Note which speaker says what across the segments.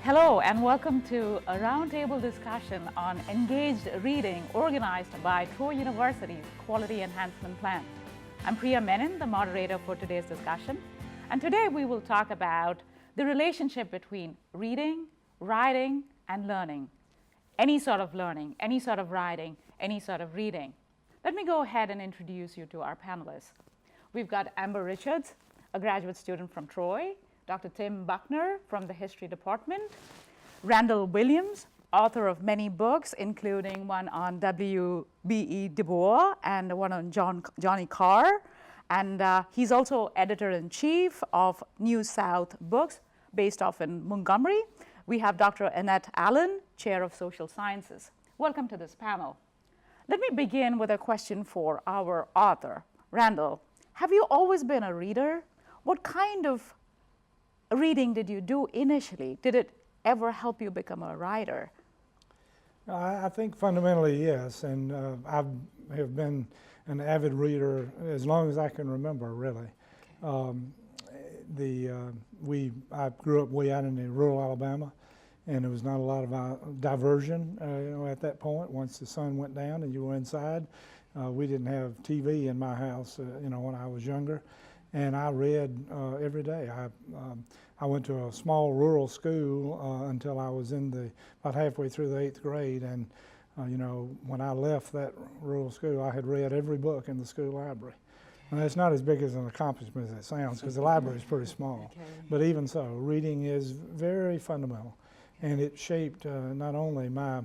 Speaker 1: Hello and welcome to a roundtable discussion on engaged reading organized by Troy University's Quality Enhancement Plan. I'm Priya Menon, the moderator for today's discussion, and today we will talk about the relationship between reading, writing, and learning. Any sort of learning, any sort of writing, any sort of reading. Let me go ahead and introduce you to our panelists. We've got Amber Richards, a graduate student from Troy, Dr. Tim Buckner from the History Department, Randall Williams, author of many books, including one on W.B.E. Du Bois and one on Johnny Carr. And he's also editor-in-chief of New South Books, based off in Montgomery. We have Dr. Annette Allen, chair of social sciences. Welcome to this panel. Let me begin with a question for our author. Randall, have you always been a reader? What kind of reading did you do initially? Did it ever help you become a writer?
Speaker 2: I think fundamentally yes, and I have been an avid reader as long as I can remember, really. I grew up way out in rural Alabama, and there was not a lot of diversion at that point. Once the sun went down and you were inside, we didn't have TV in my house when I was younger. And I read every day. I went to a small rural school until I was about halfway through the 8th grade. And when I left that rural school, I had read every book in the school library. And that's not as big as an accomplishment as it sounds, because the library is pretty small. Okay. But even so, reading is very fundamental. And it shaped not only my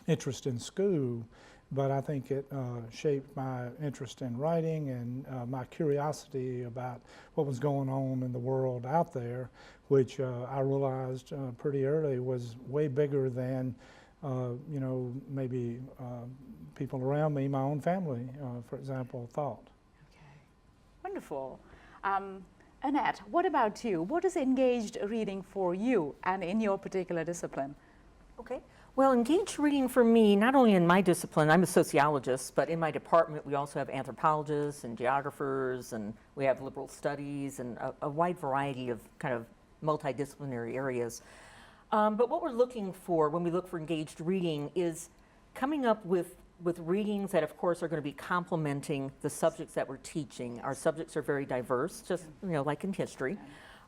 Speaker 2: interest in school, but I think it shaped my interest in writing and my curiosity about what was going on in the world out there, which I realized pretty early was way bigger than, maybe people around me, my own family, for example, thought.
Speaker 1: Okay, wonderful. Annette, what about you? What is engaged reading for you and in your particular discipline?
Speaker 3: Okay. Well, engaged reading for me, not only in my discipline, I'm a sociologist, but in my department we also have anthropologists and geographers, and we have liberal studies and a wide variety of kind of multidisciplinary areas. But what we're looking for when we look for engaged reading is coming up with readings that, of course, are going to be complementing the subjects that we're teaching. Our subjects are very diverse, just like in history.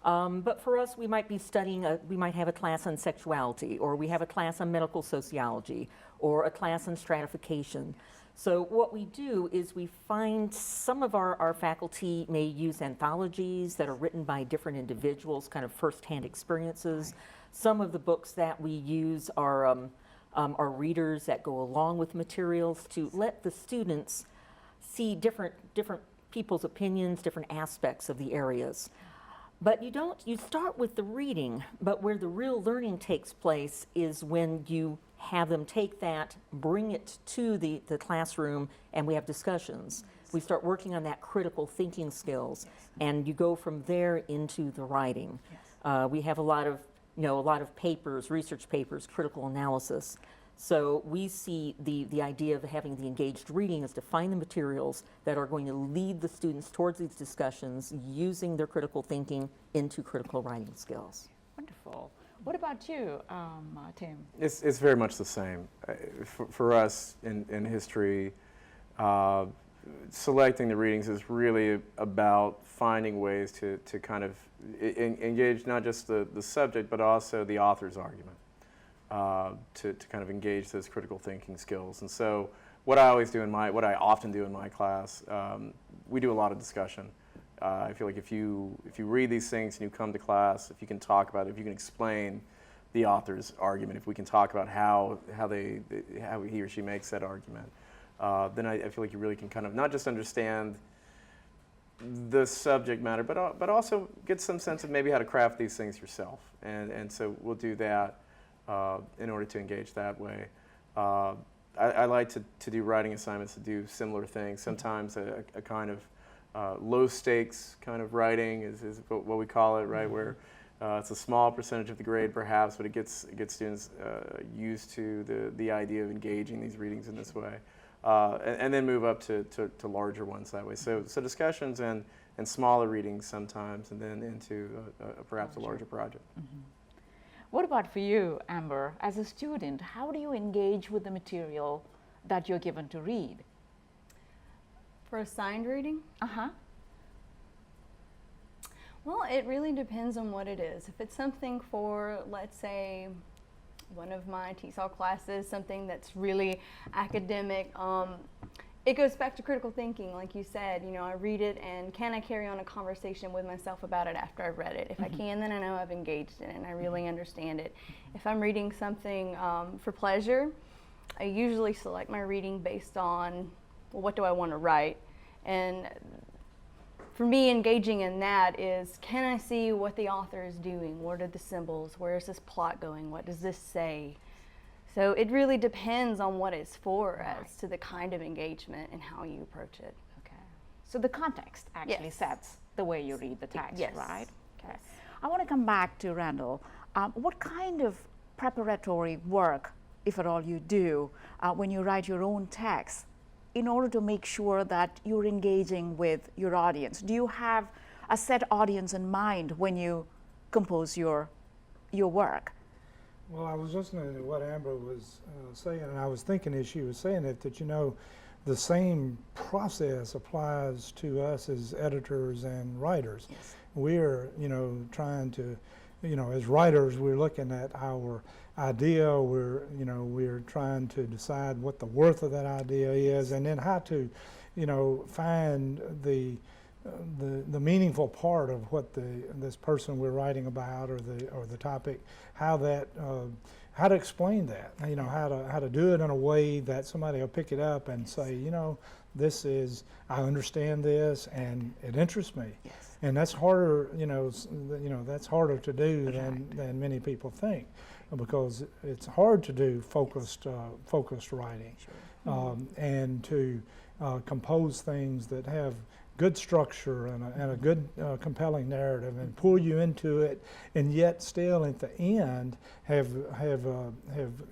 Speaker 3: But for us, we might be studying, we might have a class on sexuality, or we have a class on medical sociology, or a class on stratification. So what we do is we find some of our faculty may use anthologies that are written by different individuals, kind of firsthand experiences. Some of the books that we use are readers that go along with materials to let the students see different people's opinions, different aspects of the areas. But you start with the reading, but where the real learning takes place is when you have them take that, bring it to the classroom, and we have discussions. Yes. We start working on that critical thinking skills, yes. And you go from there into the writing. Yes. We have a lot of papers, research papers, critical analysis. So we see the idea of having the engaged reading is to find the materials that are going to lead the students towards these discussions using their critical thinking into critical writing skills.
Speaker 1: Wonderful. What about you, Tim?
Speaker 4: It's very much the same. For us in history, selecting the readings is really about finding ways to kind of engage not just the subject, but also the author's argument. To kind of engage those critical thinking skills. And so what I often do in my class, we do a lot of discussion. I feel like if you read these things and you come to class, if you can talk about it, if you can explain the author's argument, if we can talk about how he or she makes that argument, then I feel like you really can kind of not just understand the subject matter, but also get some sense of maybe how to craft these things yourself. And so we'll do that in order to engage that way. I like to do writing assignments to do similar things. Sometimes a kind of low stakes kind of writing is what we call it, right? Where it's a small percentage of the grade perhaps, but it gets students used to the idea of engaging these readings in this way. And then move up to larger ones that way. So discussions and smaller readings sometimes, and then into perhaps a larger project.
Speaker 1: Mm-hmm. What about for you, Amber? As a student, how do you engage with the material that you're given to read?
Speaker 5: For assigned reading?
Speaker 1: Uh-huh.
Speaker 5: Well, it really depends on what it is. If it's something for, let's say, one of my TESOL classes, something that's really academic, it goes back to critical thinking, like you said. You know, I read it, and can I carry on a conversation with myself about it after I've read it? If I can, then I know I've engaged in it and I really understand it. If I'm reading something for pleasure, I usually select my reading based on, well, what do I want to write? And for me, engaging in that is, can I see what the author is doing? What are the symbols? Where is this plot going? What does this say? So it really depends on what it's for as to the kind of engagement and how you approach it.
Speaker 1: Okay. So the context actually
Speaker 5: Yes.
Speaker 1: sets the way you read the text,
Speaker 5: Yes.
Speaker 1: right? Okay.
Speaker 5: Yes.
Speaker 1: I want to come back to Randall. What kind of preparatory work, if at all you do, when you write your own text, in order to make sure that you're engaging with your audience? Do you have a set audience in mind when you compose your work?
Speaker 2: Well, I was listening to what Amber was saying, and I was thinking as she was saying it that, you know, the same process applies to us as editors and writers.
Speaker 1: Yes.
Speaker 2: We're, you know, trying to, you know, as writers, we're looking at our idea, we're trying to decide what the worth of that idea is, and then how to, you know, find the meaningful part of what this person we're writing about, or the topic, how to explain that, you know, how to do it in a way that somebody will pick it up and say, you know, I understand this and it interests me.
Speaker 1: Yes.
Speaker 2: And that's harder, that's harder to do than many people think, because it's hard to do focused writing.
Speaker 1: Sure.
Speaker 2: And to compose things that have good structure and a good compelling narrative and pull you into it, and yet still at the end have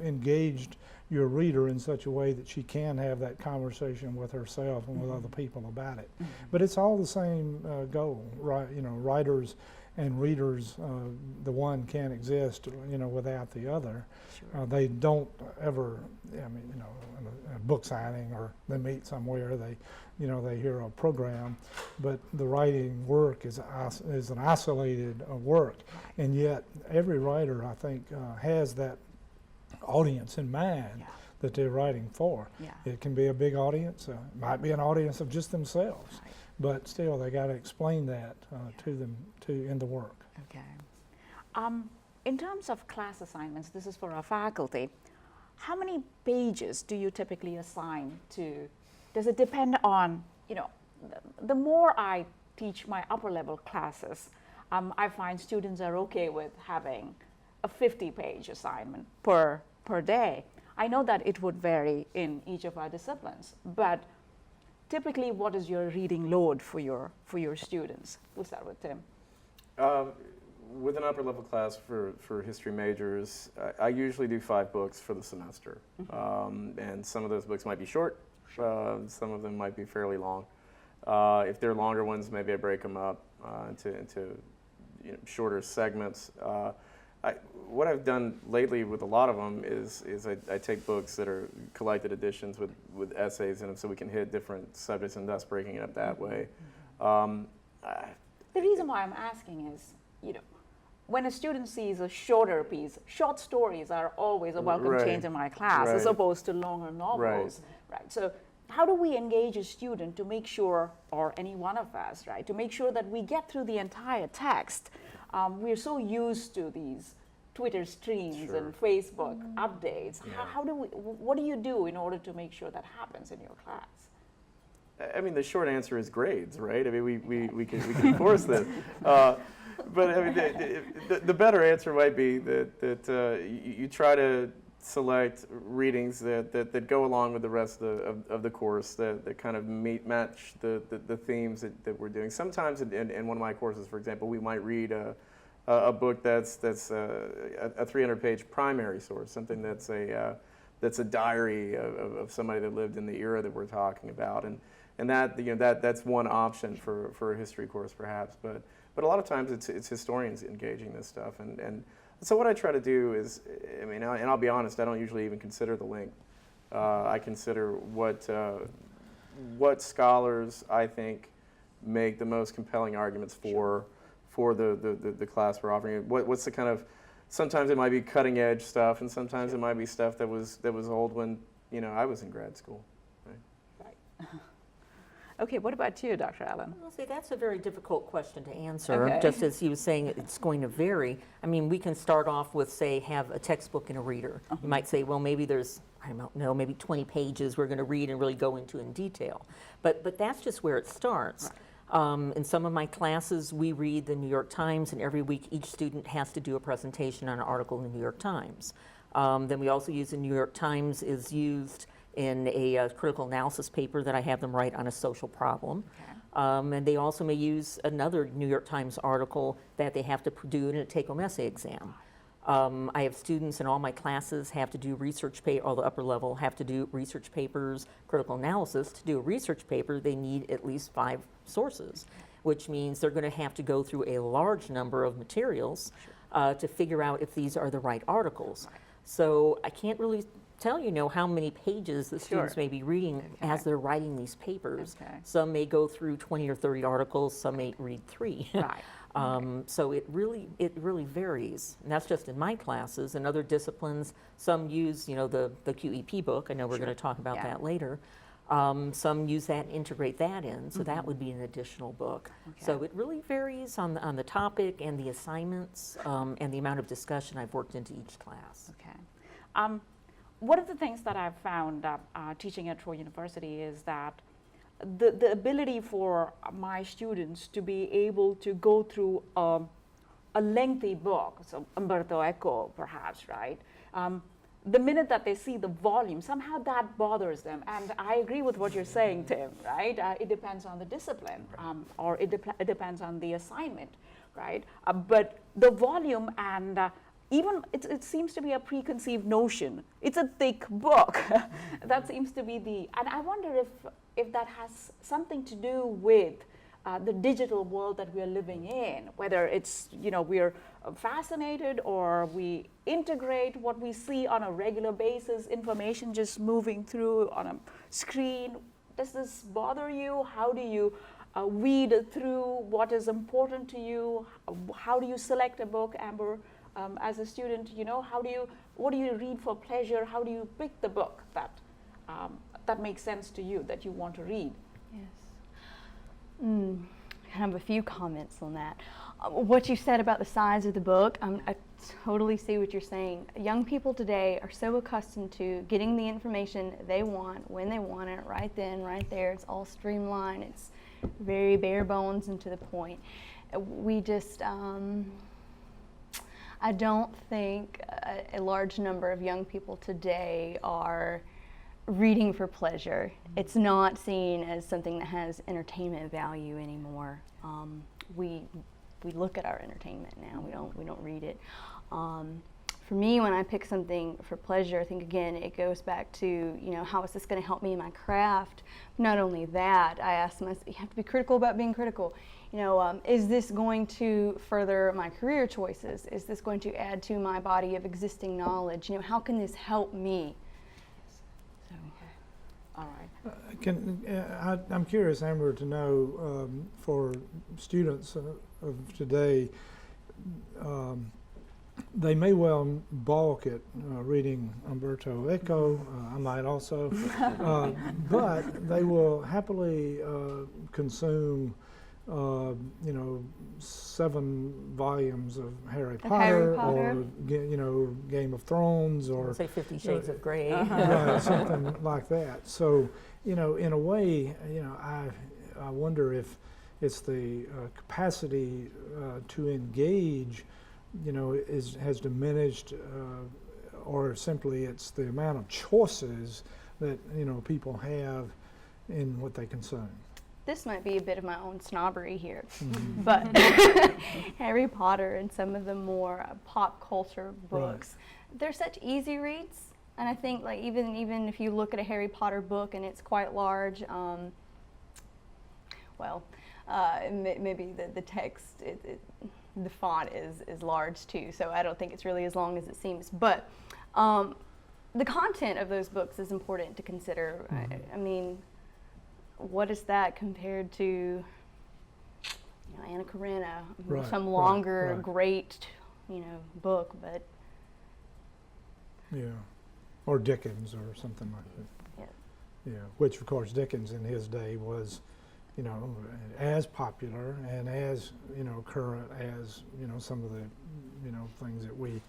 Speaker 2: engaged your reader in such a way that she can have that conversation with herself and with other people about it. But it's all the same goal, right? You know, writers and readers, the one can't exist, you know, without the other.
Speaker 1: Sure.
Speaker 2: They don't ever, I mean, you know, in a book signing, or they meet somewhere, they hear a program, but the writing work is an isolated work, and yet every writer, I think, has that audience in mind that they're writing for.
Speaker 1: Yeah.
Speaker 2: It can be a big audience, it might be an audience of just themselves,
Speaker 1: Right.
Speaker 2: but still they got to explain that to them in the work.
Speaker 1: Okay. In terms of class assignments, this is for our faculty, how many pages do you typically assign to? Does it depend on, you know, the more I teach my upper level classes, I find students are okay with having a 50-page assignment per day. I know that it would vary in each of our disciplines, but typically what is your reading load for your students? We'll start with Tim.
Speaker 4: With an upper level class for history majors, I usually do 5 books for the semester. And some of those books might be short, some of them might be fairly long. If they're longer ones, maybe I break them up into shorter segments. What I've done lately with a lot of them is I take books that are collected editions with essays in them, so we can hit different subjects, and thus breaking it up that way.
Speaker 1: The reason why I'm asking is, you know, when a student sees a shorter piece, short stories are always a welcome change in my class, as opposed to longer novels. Right. So how do we engage a student to make sure, or any one of us, right, to make sure that we get through the entire text? We're so used to these Twitter streams and Facebook updates. What do you do in order to make sure that happens in your class?
Speaker 4: I mean, the short answer is grades, right? I mean, we can force this. But I mean, the better answer might be that you try to select readings that go along with the rest of the course, that kind of match the themes that we're doing. Sometimes in one of my courses, for example, we might read a book that's a 300-page primary source, something that's a diary of somebody that lived in the era that we're talking about, and that's one option for a history course, perhaps, but a lot of times it's historians engaging this stuff, and So what I try to do is, I mean, and I'll be honest, I don't usually even consider the length. I consider what scholars I think make the most compelling arguments for the class we're offering. What's the kind of, sometimes it might be cutting edge stuff, and sometimes it might be stuff that was old when I was in grad school.
Speaker 1: Right. Okay, what about you, Dr. Allen?
Speaker 3: Well, see, that's a very difficult question to answer.
Speaker 1: Okay.
Speaker 3: Just as you were saying, it's going to vary. I mean, we can start off with, say, have a textbook and a reader. You might say, well, maybe there's, I don't know, maybe 20 pages we're going to read and really go into in detail. But that's just where it starts. Right. In some of my classes, we read the New York Times, and every week each student has to do a presentation on an article in the New York Times. Then we also use the New York Times is used in a critical analysis paper that I have them write on a social problem. Okay. And they also may use another New York Times article that they have to do in a take-home essay exam. I have students in all my classes have to do research all the upper level have to do research papers, critical analysis. To do a research paper, they need at least 5 sources, which means they're going to have to go through a large number of materials to figure out if these are the right articles. Right. So I can't really tell how many pages the students may be reading as they're writing these papers. Okay. Some may go through 20 or 30 articles, some may read 3. Right. So it really varies, and that's just in my classes. In other disciplines, some use the QEP book. I know we're going to talk about that later. Some use that and integrate that in, so that would be an additional book. Okay. So it really varies on the topic and the assignments and the amount of discussion I've worked into each class.
Speaker 1: Okay. One of the things that I've found teaching at Troy University is that the ability for my students to be able to go through a lengthy book, so Umberto Eco perhaps, right? The minute that they see the volume, somehow that bothers them. And I agree with what you're saying, Tim, right? It depends on the discipline, or it depends on the assignment, right? But the volume and even it seems to be a preconceived notion. It's a thick book. That seems to be and I wonder if that has something to do with the digital world that we're living in, whether it's, we're fascinated or we integrate what we see on a regular basis, information just moving through on a screen. Does this bother you? How do you weed through what is important to you? How do you select a book, Amber? As a student, what do you read for pleasure? How do you pick the book that makes sense to you, that you want to read?
Speaker 5: Yes. I have a few comments on that. What you said about the size of the book, I totally see what you're saying. Young people today are so accustomed to getting the information they want, when they want it, right then, right there. It's all streamlined. It's very bare bones and to the point. We just... I don't think a large number of young people today are reading for pleasure. It's not seen as something that has entertainment value anymore. We look at our entertainment now. We don't read it. For me, when I pick something for pleasure, I think again it goes back to how is this going to help me in my craft. Not only that, I ask myself, you have to be critical about being critical. Is this going to further my career choices? Is this going to add to my body of existing knowledge? How can this help me? So,
Speaker 1: all right.
Speaker 2: I'm curious, Amber, to know for students of today, they may well balk at reading Umberto Eco, I might also, but they will happily consume 7 volumes of Harry Potter, or Game of Thrones, or
Speaker 3: say 50 Shades of Grey,
Speaker 2: right, something like that. So in a way, I wonder if it's the capacity to engage, has diminished, or simply it's the amount of choices that people have in what they consume.
Speaker 5: This might be a bit of my own snobbery here, but Harry Potter and some of the more pop culture books, they're such easy reads. And I think even if you look at a Harry Potter book and it's quite large, Maybe the text, the font is large too, so I don't think it's really as long as it seems. But the content of those books is important to consider. I mean, what is that compared to Anna Karenina,
Speaker 2: Right,
Speaker 5: some
Speaker 2: right,
Speaker 5: longer,
Speaker 2: right.
Speaker 5: great, book, but
Speaker 2: Yeah, or Dickens or something like that.
Speaker 5: yeah.
Speaker 2: Yeah, which of course Dickens in his day was, as popular and as, current as, some of the, things that we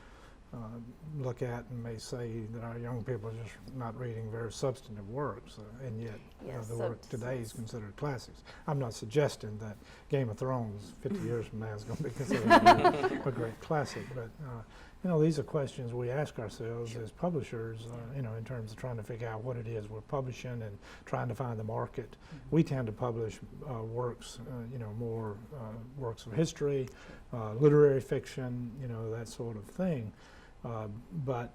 Speaker 2: look at and may say that our young people are just not reading very substantive works, and yet
Speaker 5: Yes,
Speaker 2: the work today is considered classics. I'm not suggesting that Game of Thrones 50 years from now is going to be considered a great classic, but these are questions we ask ourselves as publishers, in terms of trying to figure out what it is we're publishing and trying to find the market. We tend to publish works, more works of history, literary fiction, that sort of thing. But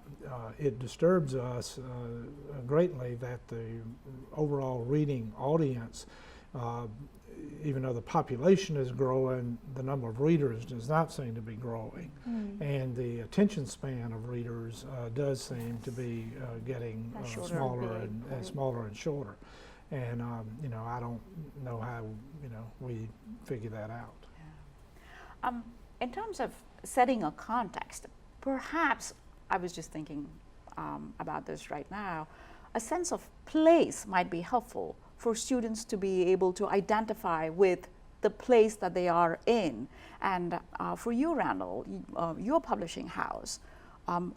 Speaker 2: it disturbs us greatly that the overall reading audience, even though the population is growing, the number of readers does not seem to be growing. And the attention span of readers does seem to be getting smaller and smaller and shorter. And, I don't know how, we figure that out.
Speaker 1: Yeah. In terms of setting a context, perhaps, I was just thinking about this right now, a sense of place might be helpful for students to be able to identify with the place that they are in. And for you, Randall, your publishing house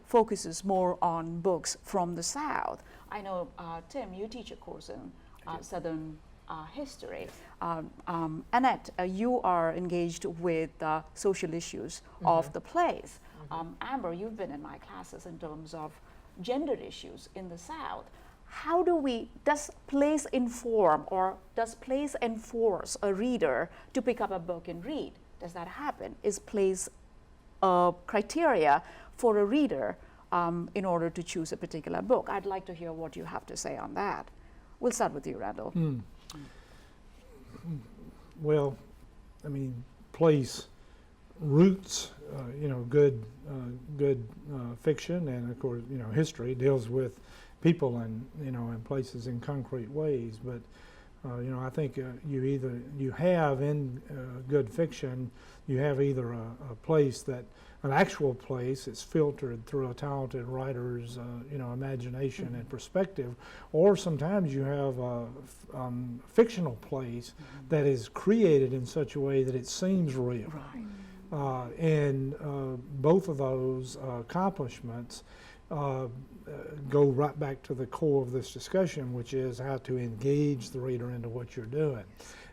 Speaker 1: focuses more on books from the South. I know, Tim, you teach a course in Southern history. Annette, you are engaged with social issues of the place. Amber, you've been in my classes in terms of gender issues in the South. How does place inform or does place enforce a reader to pick up a book and read? Does that happen? Is place a criteria for a reader in order to choose a particular book? I'd like to hear what you have to say on that. We'll start with you, Randall.
Speaker 2: Well, I mean, place roots, good fiction, and of course, history deals with people and and places in concrete ways. But I think you have in good fiction, you have either a place an actual place that's filtered through a talented writer's imagination and perspective, or sometimes you have a fictional place that is created in such a way that it seems real.
Speaker 1: Right.
Speaker 2: And both of those accomplishments go right back to the core of this discussion, which is how to engage the reader into what you're doing.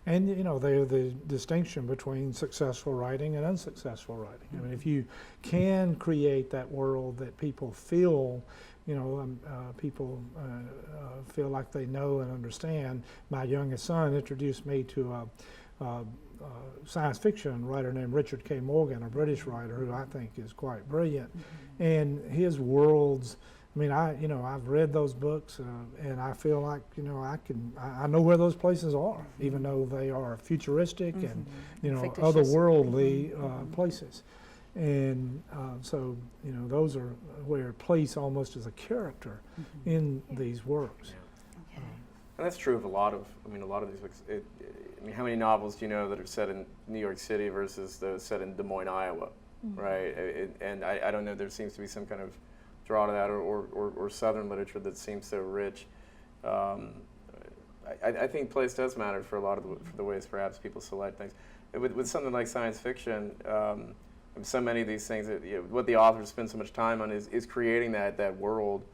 Speaker 2: And they're the distinction between successful writing and unsuccessful writing. I mean, if you can create that world that people feel, people feel like they know and understand. My youngest son introduced me to a science fiction writer named Richard K. Morgan, a British writer who I think is quite brilliant. And his worlds, I mean, I've read those books and I feel like, I know where those places are, even though they are futuristic and,
Speaker 1: Fictitious.
Speaker 2: otherworldly places. And so, those are where place almost is a character in these works.
Speaker 1: Okay.
Speaker 4: And that's true of a lot of these books. How many novels do you know that are set in New York City versus those set in Des Moines, Iowa, right? And I don't know, there seems to be some kind of draw to that, or Southern literature that seems so rich. I think place does matter for a lot of the ways perhaps people select things. With something like science fiction, so many of these things, what the authors spend so much time on is creating that world,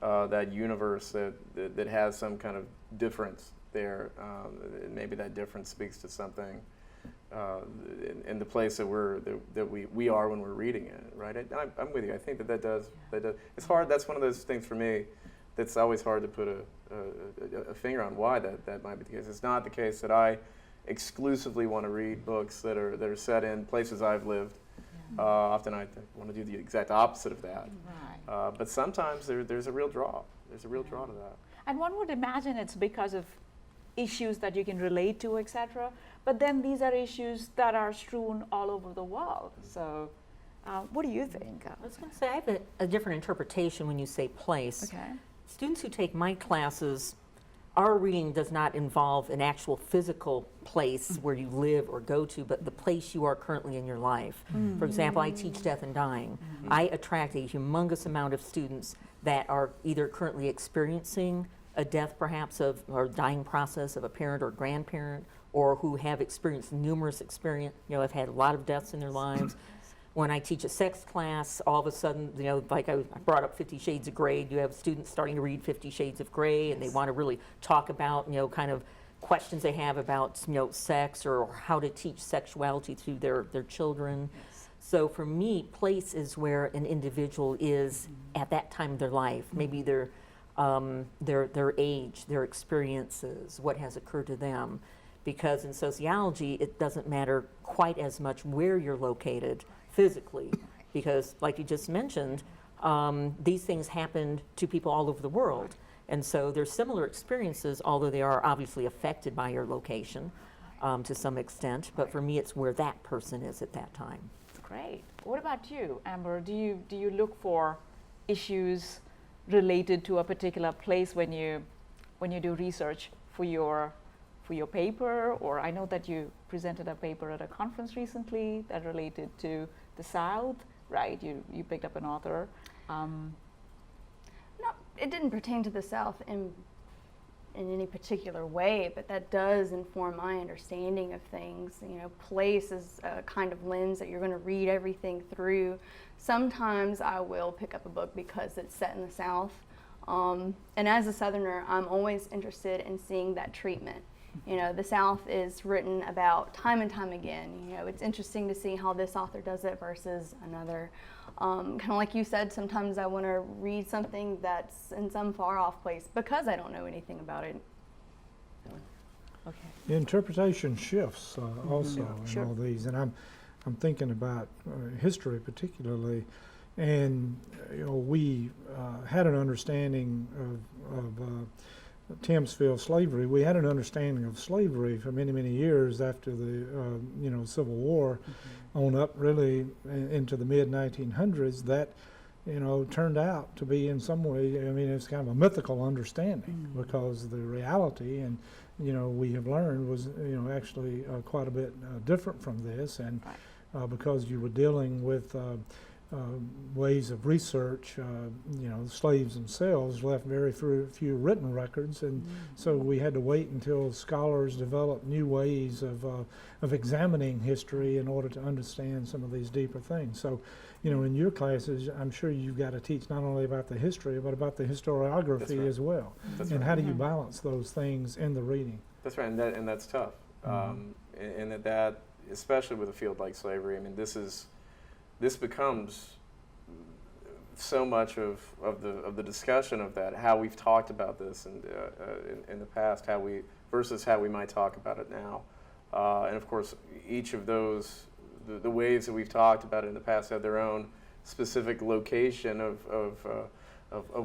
Speaker 4: that universe that has some kind of difference there. Maybe that difference speaks to something in the place that we are when we're reading it, right? I'm with you. I think that does. It's hard. That's one of those things for me that's always hard to put a finger on why that might be the case. It's not the case that I exclusively want to read books that are set in places I've lived. Often I want to do the exact opposite of that.
Speaker 1: Right.
Speaker 4: But sometimes there's a real draw. There's a real draw to that.
Speaker 1: And one would imagine it's because of issues that you can relate to, etc. But then these are issues that are strewn all over the world. So what do you think?
Speaker 3: I was going to say, I have a different interpretation when you say place.
Speaker 1: Okay.
Speaker 3: Students who take my classes, our reading does not involve an actual physical place where you live or go to, but the place you are currently in your life. For example, I teach death and dying. I attract a humongous amount of students that are either currently experiencing a death perhaps of, or dying process of a parent or grandparent, or who have experienced numerous have had a lot of deaths in their lives. When I teach a sex class, all of a sudden, like I brought up 50 Shades of Grey, you have students starting to read 50 Shades of Grey, and they want to really talk about, kind of questions they have about, sex or how to teach sexuality to their children. So for me, place is where an individual is at that time of their life. Maybe their age, their experiences, what has occurred to them. Because in sociology, it doesn't matter quite as much where you're located physically, because like you just mentioned, these things happened to people all over the world. And so there's similar experiences, although they are obviously affected by your location to some extent. But for me, it's where that person is at that time.
Speaker 1: Great. What about you, Amber? Do you look for issues related to a particular place when you do research for your paper? Or I know that you presented a paper at a conference recently that related to the South, right? You picked up an author.
Speaker 5: No, it didn't pertain to the South in any particular way, but that does inform my understanding of things. Place is a kind of lens that you're going to read everything through. Sometimes I will pick up a book because it's set in the South. And as a Southerner, I'm always interested in seeing that treatment. The South is written about time and time again. It's interesting to see how this author does it versus another. Kind of like you said, sometimes I want to read something that's in some far off place because I don't know anything about it.
Speaker 1: Okay.
Speaker 2: The interpretation shifts also
Speaker 1: Sure.
Speaker 2: in all these, and I'm thinking about history particularly, and we had an understanding of Thamesville slavery. We had an understanding of slavery for many, many years after the Civil War, on up really into the mid 1900s. That turned out to be in some way, it's kind of a mythical understanding, because the reality, and we have learned, was actually quite a bit different from this, and because you were dealing with ways of research, the slaves themselves left very few written records, and so we had to wait until scholars developed new ways of examining history in order to understand some of these deeper things. So, in your classes, I'm sure you've got to teach not only about the history, but about the historiography as well. And how do you balance those things in the reading?
Speaker 4: That's right, and that's tough. And that, especially with a field like slavery, this becomes so much of the discussion of that, how we've talked about this in the past, versus how we might talk about it now. And of course, each of those, the ways that we've talked about it in the past have their own specific location of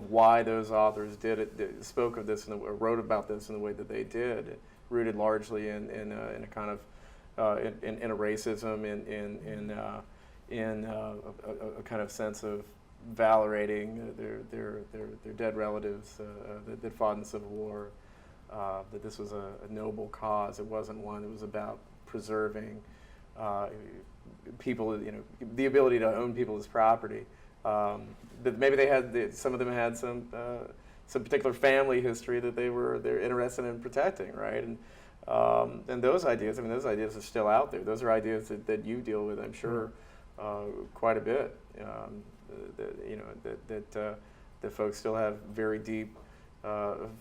Speaker 4: why those authors did it, spoke of this, or wrote about this in the way that they did, rooted largely in a kind of in a racism, in a kind of sense of validating their dead relatives that fought in the Civil War, that this was a noble cause. It wasn't one that was about preserving people, the ability to own people as property. That maybe some of them had some particular family history that they're interested in protecting, right? And those ideas, those ideas are still out there. Those are ideas that you deal with, I'm sure, quite a bit. That folks still have very deep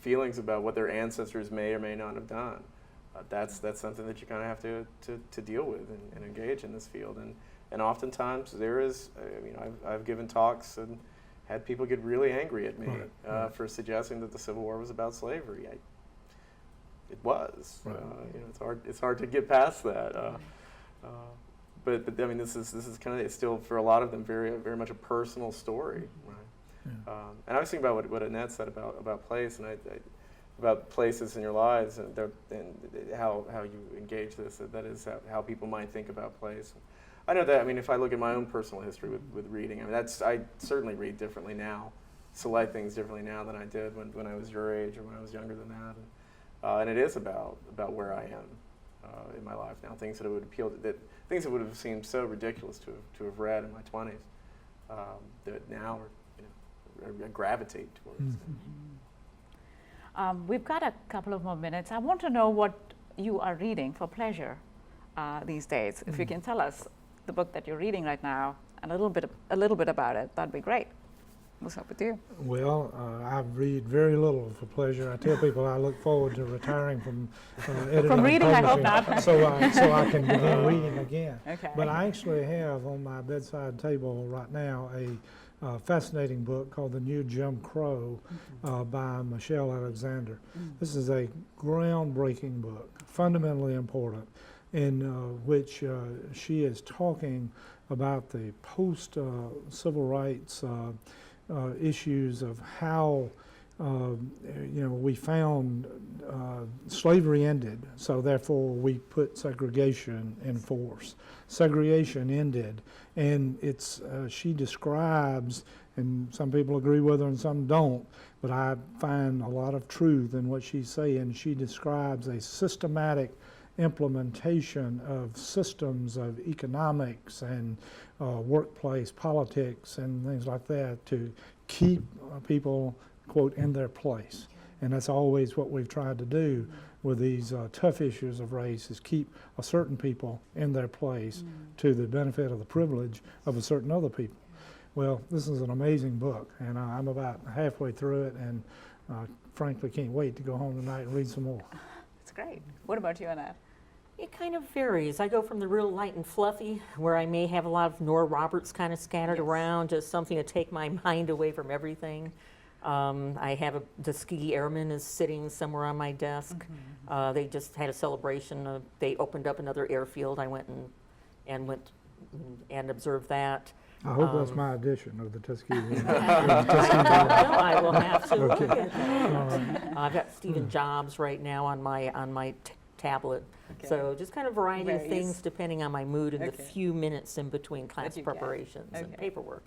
Speaker 4: feelings about what their ancestors may or may not have done. That's something that you kind of have to deal with and engage in this field. And oftentimes there is, I've given talks and had people get really angry at me for suggesting that the Civil War was about slavery. It was. It's hard to get past that. But this is kind of, it's still for a lot of them very much a personal story, right? And I was thinking about what Annette said about place, and about places in your lives and how you engage this. That is how people might think about place. I know that. I mean, if I look at my own personal history with reading, I mean, I certainly read differently now, select things differently now than I did when I was your age or when I was younger than that. And it is about where I am in my life now. Things that would appeal to, things that would have seemed so ridiculous to have read in my 20s, that now I gravitate towards.
Speaker 1: We've got a couple of more minutes. I want to know what you are reading for pleasure these days. If you can tell us the book that you're reading right now and a little bit about it, that'd be great. What's up with you?
Speaker 2: Well, I read very little for pleasure. I tell people I look forward to retiring from editing
Speaker 1: From reading,
Speaker 2: and
Speaker 1: I hope
Speaker 2: publishing,
Speaker 1: not.
Speaker 2: so I can begin reading again.
Speaker 1: Okay.
Speaker 2: But I actually have on my bedside table right now a fascinating book called The New Jim Crow by Michelle Alexander. This is a groundbreaking book, fundamentally important, in which she is talking about the post-civil rights issues of how we found slavery ended, so therefore we put segregation in force. Segregation ended, and it's she describes, and some people agree with her and some don't, but I find a lot of truth in what she's saying. She describes a systematic implementation of systems of economics and workplace politics and things like that to keep people, quote, in their place. And that's always what we've tried to do with these tough issues of race, is keep a certain people in their place to the benefit of the privilege of a certain other people. Well, this is an amazing book, and I'm about halfway through it, and frankly can't wait to go home tonight and read some more.
Speaker 1: That's great. What about you, Annette?
Speaker 3: It kind of varies. I go from the real light and fluffy, where I may have a lot of Nora Roberts kind of scattered around, just something to take my mind away from everything. I have the Tuskegee Airmen is sitting somewhere on my desk. They just had a celebration. They opened up another airfield. I went and observed that.
Speaker 2: I hope that's my edition of the Tuskegee.
Speaker 3: I will have to.
Speaker 2: Okay. All right.
Speaker 3: I've got Stephen Jobs right now on my tablet.
Speaker 1: Okay.
Speaker 3: So just kind of variety of
Speaker 1: Varies.
Speaker 3: things depending on my mood and the
Speaker 1: Okay.
Speaker 3: few minutes in between class
Speaker 1: you get.
Speaker 3: preparations and
Speaker 1: Okay.
Speaker 3: paperwork.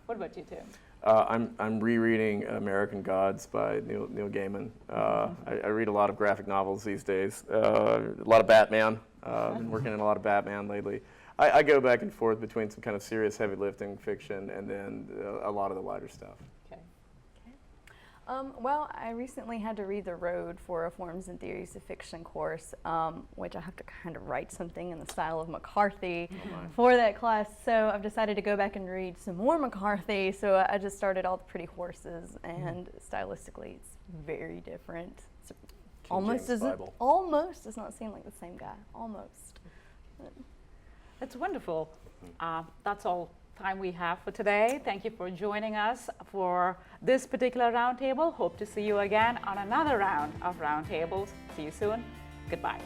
Speaker 1: What about you, Tim?
Speaker 4: I'm rereading American Gods by Neil Gaiman. I read a lot of graphic novels these days. A lot of Batman. Been working on a lot of Batman lately. I go back and forth between some kind of serious, heavy lifting fiction and then a lot of the lighter stuff.
Speaker 1: Okay.
Speaker 5: Well, I recently had to read The Road for a Forms and Theories of Fiction course, which I have to kind of write something in the style of McCarthy for that class. So I've decided to go back and read some more McCarthy. So I just started All the Pretty Horses, and stylistically, it's very different. It's almost does not seem like the same guy. Almost.
Speaker 1: That's wonderful. That's all time we have for today. Thank you for joining us for this particular roundtable. Hope to see you again on another round of roundtables. See you soon. Goodbye.